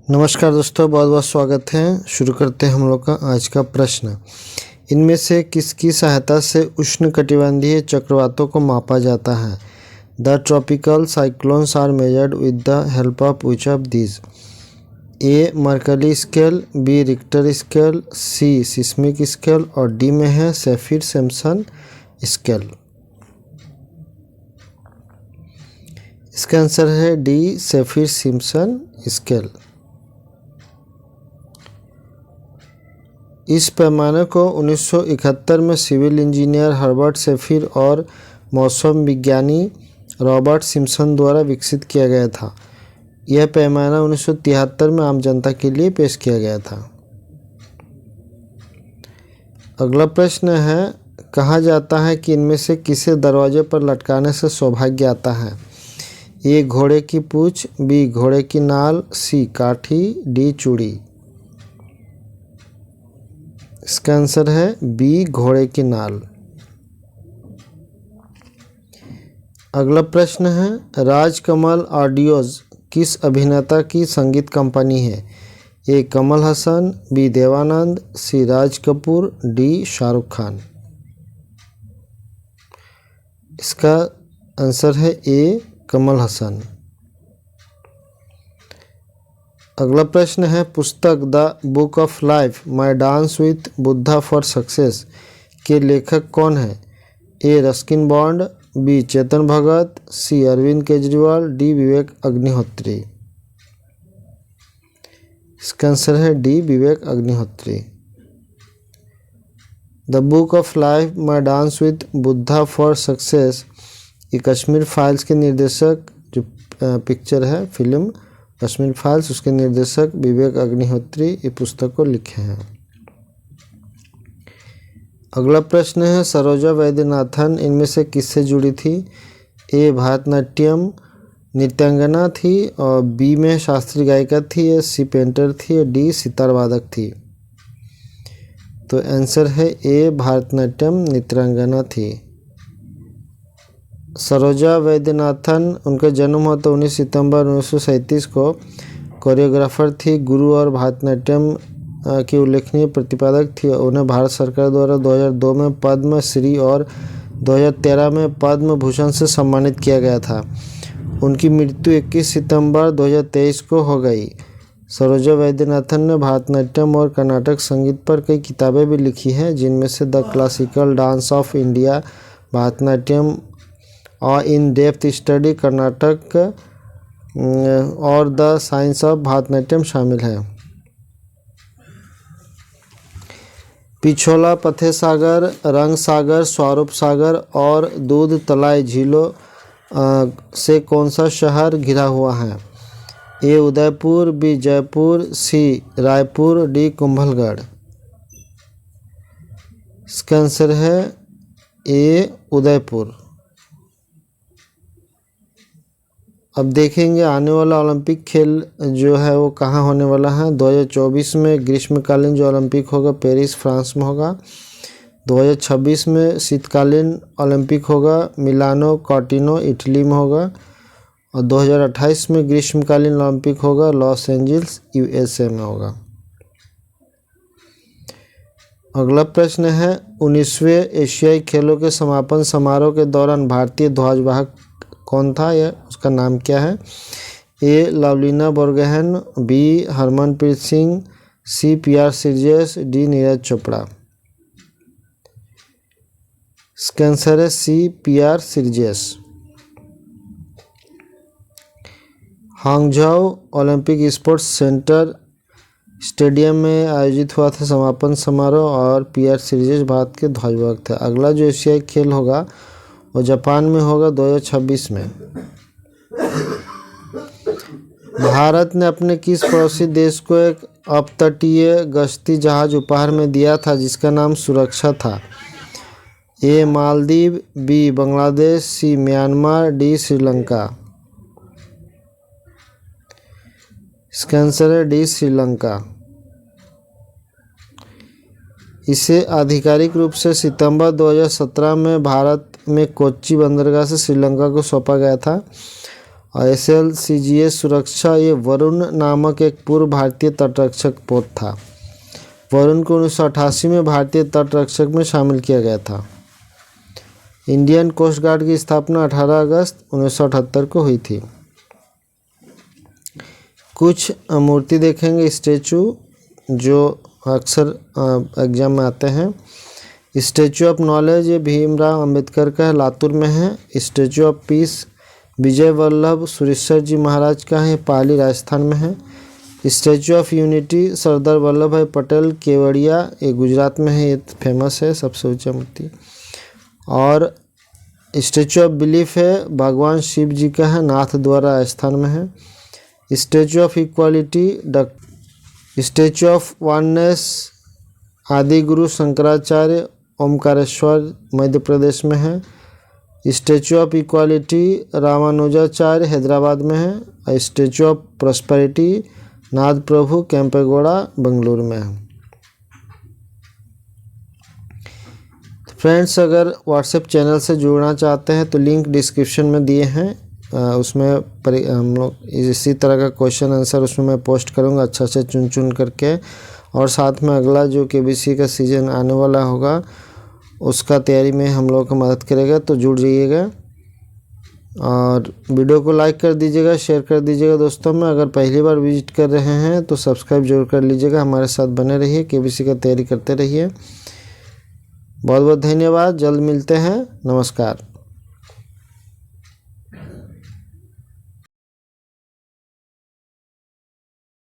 नमस्कार दोस्तों, बहुत बहुत स्वागत है। शुरू करते हैं हम लोग का आज का प्रश्न। इनमें से किसकी सहायता से उष्णकटिबंधीय चक्रवातों को मापा जाता है? The tropical cyclones are measured with the help of which of these? A Mercalli scale, B Richter scale, C seismic scale और डी में है सेफिर सिम्पसन स्केल। इसका आंसर है डी सेफिर सिम्पसन स्केल। इस पैमाने को 1971 में सिविल इंजीनियर हर्बर्ट सेफिर और मौसम विज्ञानी रॉबर्ट सिम्पसन द्वारा विकसित किया गया था। यह पैमाना 1973 में आम जनता के लिए पेश किया गया था। अगला प्रश्न है, कहा जाता है कि इनमें से किसे दरवाजे पर लटकाने से सौभाग्य आता है? ए घोड़े की पूंछ, बी घोड़े की नाल, सी काठी, डी चूड़ी। इसका आंसर है बी घोड़े की नाल। अगला प्रश्न है, राजकमल ऑडियोज किस अभिनेता की संगीत कंपनी है? ए कमल हसन, बी देवानंद, सी राज कपूर, डी शाहरुख खान। इसका आंसर है ए कमल हसन। अगला प्रश्न है, पुस्तक the book of life my dance with Buddha for success के लेखक कौन है? ए Ruskin bond, B Chetan Bhagat, सी अरविंद केजरीवाल, डी विवेक अग्निहोत्री। इसका आंसर है D Vivek Agnihotri. The book of life my dance with Buddha for success ये कश्मीर फाइल्स के निर्देशक, जो पिक्चर है फिल्म कश्मीर फाइल्स, उसके निर्देशक विवेक अग्निहोत्री ये पुस्तक को लिखे हैं। अगला प्रश्न है, सरोजा वैद्यनाथन इनमें से किससे जुड़ी थी? ए भरतनाट्यम नृत्यांगना थी और बी में शास्त्रीय गायिका थी, या सी पेंटर थी, या डी सितार वादक थी। तो आंसर है ए भरतनाट्यम नृत्यांगना थी। सरोजा वैद्यनाथन, उनका जन्म हुआ तो 19 सितंबर 1937 को। कोरियोग्राफर थी, गुरु और भरतनाट्यम की उल्लेखनीय प्रतिपादक थी। उन्हें भारत सरकार द्वारा 2002 में पद्म श्री और 2013 में पद्म भूषण से सम्मानित किया गया था। उनकी मृत्यु 21 सितंबर 2023 को हो गई। सरोजा वैद्यनाथन ने भरतनाट्यम और कर्नाटक संगीत पर कई किताबें भी लिखी हैं, जिनमें से the classical dance of India, Bharatanatyam और इन डेप्थ स्टडी कर्नाटक और द साइंस ऑफ भरतनाट्यम शामिल है। पिछोला पथे सागर, रंग सागर, स्वरूप सागर और दूध तलाई झीलों से कौन सा शहर घिरा हुआ है? ए उदयपुर, बी जयपुर, सी रायपुर, डी कुंभलगढ़। इसका आंसर है ए उदयपुर। अब देखेंगे आने वाला ओलंपिक खेल जो है वो कहाँ होने वाला है। 2024 में ग्रीष्मकालीन जो ओलंपिक होगा पेरिस फ्रांस में होगा। 2026 में शीतकालीन ओलंपिक होगा मिलानो कॉर्टिनो इटली में होगा। और 2028 में ग्रीष्मकालीन ओलंपिक होगा लॉस एंजल्स यूएसए में होगा। अगला प्रश्न है, 19वें एशियाई खेलों के समापन समारोह के दौरान भारतीय ध्वजवाहक कौन था, या उसका नाम क्या है? A Lovlina Borgohain, B Harmanpreet Singh, C PR Sreejesh, D Neeraj Chopra. इसका आंसर है C PR Sreejesh. Hangzhou Olympic sports centre stadium में आयोजित हुआ था समापन समारोह और पीआर सिरजेश भारत के ध्वजवाहक थे। अगला जो एशियाई खेल होगा वो जापान में होगा 2026 में। भारत ने अपने किस पड़ोसी देश को एक अपतटीय गश्ती जहाज उपहार में दिया था जिसका नाम सुरक्षा था? ए मालदीव, बी बांग्लादेश, सी म्यांमार, डी श्रीलंका। इसका आंसर है डी श्रीलंका। इसे आधिकारिक रूप से सितंबर 2017 में भारत में कोच्चि बंदरगाह से श्रीलंका को सौंपा गया था और SLCGS सुरक्षा ये वरुण नामक एक पूर्व भारतीय तटरक्षक पोत था। वरुण को 1988 में भारतीय तटरक्षक में शामिल किया गया था। इंडियन कोस्ट गार्ड की स्थापना 18 अगस्त 1978 को हुई थी। कुछ मूर्ति देखेंगे, स्टैचू जो अक्सर एग्जाम में आते हैं। स्टैचू ऑफ नॉलेज ये भीमराव अंबेडकर का है, लातूर में है। Statue of peace Vijay Vallabh Sureshwar जी महाराज का है, पाली राजस्थान में है। Statue of unity Sardar Vallabh भाई पटेल केवड़िया ये गुजरात में है, ये फेमस है, सबसे ऊंचा मूर्ति। और स्टैचू ऑफ बिलीफ है भगवान शिव जी का है, नाथ द्वारा राजस्थान में है। Statue of equality statue of oneness आदि गुरु शंकराचार्य ओमकारेश्वर मध्य प्रदेश में है। Statue of equality Ramanujacharya Hyderabad में है। स्टैचू ऑफ प्रॉस्पेरिटी नाथ प्रभु केम्पेगौड़ा बेंगलुरु में है। फ्रेंड्स, अगर व्हाट्सएप चैनल से जुड़ना चाहते हैं तो लिंक डिस्क्रिप्शन में दिए हैं, उसमें हम लोग इसी तरह का क्वेश्चन आंसर उसमें मैं पोस्ट करूंगा अच्छा से चुन करके। और साथ में अगला जो KBC का सीज़न आने वाला होगा उसका तैयारी में हम लोग को मदद करेगा, तो जुड़ जाइएगा। और वीडियो को लाइक कर दीजिएगा, शेयर कर दीजिएगा दोस्तों में। अगर पहली बार विजिट कर रहे हैं तो सब्सक्राइब जरूर कर लीजिएगा, हमारे साथ बने रहिए, KBC का तैयारी करते रहिए। बहुत बहुत धन्यवाद, जल्द मिलते हैं, नमस्कार।